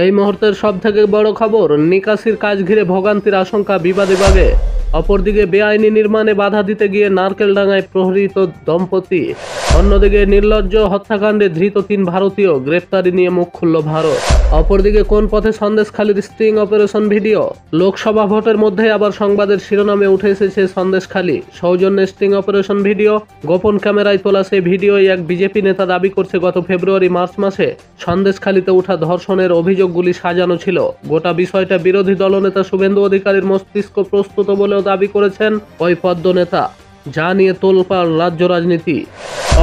এই মুহূর্তের সবথেকে বড় খবর, নিকাশির কাজ ঘিরে ভোগান্তির আশঙ্কা বিবাদে। অপরদিকে বেআইনি নির্মাণে বাধা দিতে গিয়ে নারকেলডাঙ্গায় প্রহৃত দম্পতি। অন্যদিকে নির্লজ্জ হত্যাকাণ্ডে ধৃত ৩ ভারতীয়, গ্রেফতারি নিয়ে মুখ খুলল ভারত। অপরদিকে কোন পথে সন্দেশখালির স্টিং অপারেশন ভিডিও। লোকসভা ভোটের মধ্যে আবার সংবাদের শিরোনামে উঠে এসেছে সন্দেশখালি। সৌজন্যে স্টিং অপারেশন ভিডিও। গোপন ক্যামেরায় তোলা সেই ভিডিওয় এক বিজেপি নেতা দাবি করছে গত ফেব্রুয়ারি-মার্চ মাসে সন্দেশখালিতে ওঠা ধর্ষণের অভিযোগগুলি সাজানো ছিল। গোটা বিষয়টা বিরোধী দলনেতা শুভেন্দু অধিকারীর মস্তিষ্ক প্রস্তুত বলেও দাবি করেছেন ওই পদ্মনেতা, যা নিয়ে তোলপাড় রাজ্য রাজনীতি।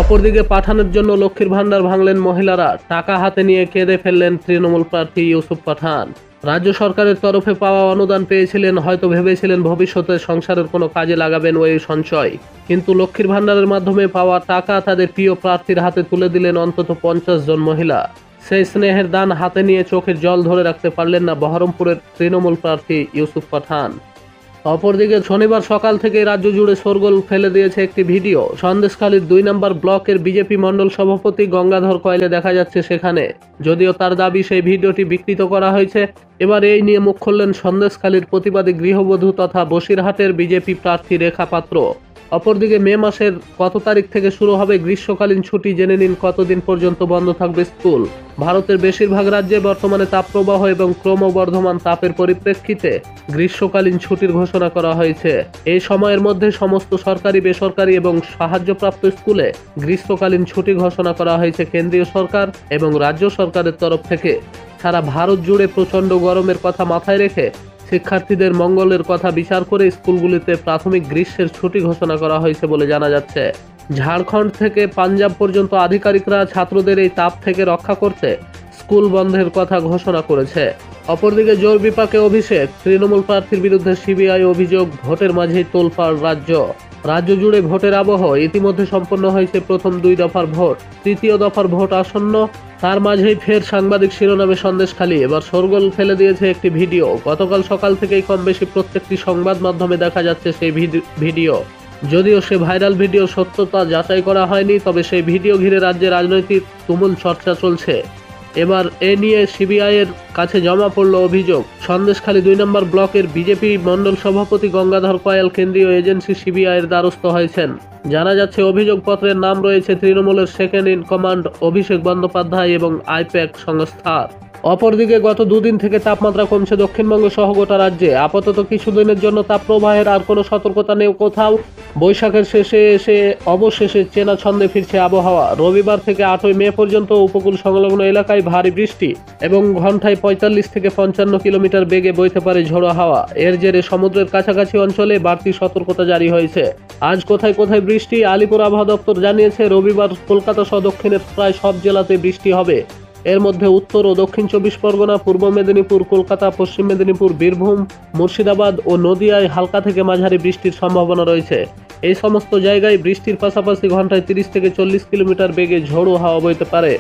অপরদিকে পাঠানোর জন্য লক্ষ্মীর ভান্ডার ভাঙলেন মহিলারা। টাকা হাতে নিয়ে কেঁদে ফেললেন তৃণমূল প্রার্থী ইউসুফ পাঠান। রাজ্য সরকারের তরফে পাওয়া অনুদান পেয়েছিলেন, হয়তো ভেবেছিলেন ভবিষ্যতে সংসারের কোনো কাজে লাগাবেন ওই সঞ্চয়। কিন্তু লক্ষ্মীর ভান্ডারের মাধ্যমে পাওয়া টাকা তাদের প্রিয় প্রার্থীর হাতে তুলে দিলেন অন্তত 50 জন মহিলা। সেই স্নেহের দান হাতে নিয়ে চোখের জল ধরে রাখতে পারলেন না বহরমপুরের তৃণমূল প্রার্থী ইউসুফ পাঠান। অপরদিকে শনিবার সকাল থেকে রাজ্য জুড়ে শোরগোল ফেলে দিয়েছে একটি ভিডিও। সন্দেশখালীর 2 নম্বর ব্লকের বিজেপি মণ্ডল সভাপতি গঙ্গাধর কয়েলে দেখা যাচ্ছে সেখানে। যদিও তার দাবি সেই ভিডিওটি বিকৃত করা হয়েছে। এবার এই নিয়ে মুখ খুললেন সন্দেশখালীর প্রতিবাদী গৃহবধূ তথা বসিরহাটের বিজেপি প্রার্থী রেখা পাত্র। অপরদিকে মে মাসের কত তারিখ থেকে শুরু হবে গ্রীষ্মকালীন ছুটি, জেনে নিন কতদিন পর্যন্ত বন্ধ থাকবে স্কুল। ভারতের বেশিরভাগ রাজ্যে বর্তমানে তাপপ্রবাহ এবং ক্রমবর্ধমান তাপের পরিপ্রেক্ষিতে গ্রীষ্মকালীন ছুটির ঘোষণা করা হয়েছে। এই সময়ের মধ্যে সমস্ত সরকারি, বেসরকারি এবং সাহায্যপ্রাপ্ত স্কুলে গ্রীষ্মকালীন ছুটি ঘোষণা করা হয়েছে কেন্দ্রীয় সরকার এবং রাজ্য সরকারের তরফ থেকে। সারা ভারত জুড়ে প্রচণ্ড গরমের কথা মাথায় রেখে শিক্ষার্থীদের মঙ্গলের কথা বিচার করে স্কুলগুলিতে প্রাথমিক গ্রীষ্মের ছুটি ঘোষণা করা হয়েছে বলে জানা যাচ্ছে। ঝাড়খণ্ড থেকে পাঞ্জাব পর্যন্ত আধিকারিকরা ছাত্রদের এই তাপ থেকে রক্ষা করতে স্কুল বন্ধের কথা ঘোষণা করেছে। অপরদিকে জোর বিপাকে অভিষেক, তৃণমূল প্রার্থীর বিরুদ্ধে সিবিআই অভিযোগ। ভোটের মাঝেই তোলপাড় রাজ্য জুড়ে ভোটের আবহ। ইতিমধ্যে সম্পন্ন হয়েছে প্রথম 2 দফার ভোট, তৃতীয় দফার ভোট আসন্ন। তার মাঝেই ফের সাংবাদিক শিরোনামে সন্দেশখালী। এবার শোরগোল ফেলে দিয়েছে একটি ভিডিও। গতকাল সকাল থেকেই কম বেশি প্রত্যেকটি সংবাদ মাধ্যমে দেখা যাচ্ছে সেই ভিডিও। যদিও সে ভাইরাল ভিডিও সত্যতা যাচাই করা হয়নি, তবে সেই ভিডিও ঘিরে রাজ্যে রাজনৈতিক তুমুল চর্চা চলছে। এবার এ নিয়ে সিবিআই এর কাছে জমা পড়ল অভিযোগ। সন্দেশখালী 2 নম্বর ব্লকের বিজেপি মণ্ডল সভাপতি গঙ্গাধর কয়েল কেন্দ্রীয় এজেন্সি সিবিআই এর দ্বারস্থ হয়েছেন। জানা যাচ্ছে অভিযোগপত্রের নাম রয়েছে তৃণমূলের second in command Abhishek Bandyopadhyay এবং আইপ্যাক সংস্থার। অপরদিকে গত 2 দিন থেকে তাপমাত্রা কমছে দক্ষিণবঙ্গ সহ গোটা রাজ্যে। আপাতত কিছুদিনের জন্য তাপপ্রবাহের আর কোনো সতর্কতা নেই কোথাও। বৈশাখের শেষে এসে অবশেষে চেনা ছন্দে ফিরছে আবহাওয়া। রবিবার থেকে 8ই মে পর্যন্ত উপকূল সংলগ্ন এলাকায় ভারী বৃষ্টি এবং ঘন্টায় 45 থেকে 55 কিলোমিটার বেগে বইতে পারে ঝোড়ো হাওয়া। এর জেরে সমুদ্রের কাছাকাছি অঞ্চলে বাড়তি সতর্কতা জারি হয়েছে। আজ কোথায় কোথায় বৃষ্টি, আলিপুর আবহাওয়া দপ্তর জানিয়েছে রবিবার কলকাতা সহ দক্ষিণের প্রায় সব জেলাতে বৃষ্টি হবে। এর মধ্যে উত্তর ও দক্ষিণ 24 পরগনা, পূর্ব মেদিনীপুর, কলকাতা, পশ্চিম মেদিনীপুর, বীরভূম, মুর্শিদাবাদ ও নদিয়ায় হালকা থেকে মাঝারি বৃষ্টির সম্ভাবনা রয়েছে। এই সমস্ত জায়গায় বৃষ্টির পাশাপাশি ঘন্টায় 30 থেকে 40 কিলোমিটার বেগে ঝোড়ো হাওয়া বইতে পারে।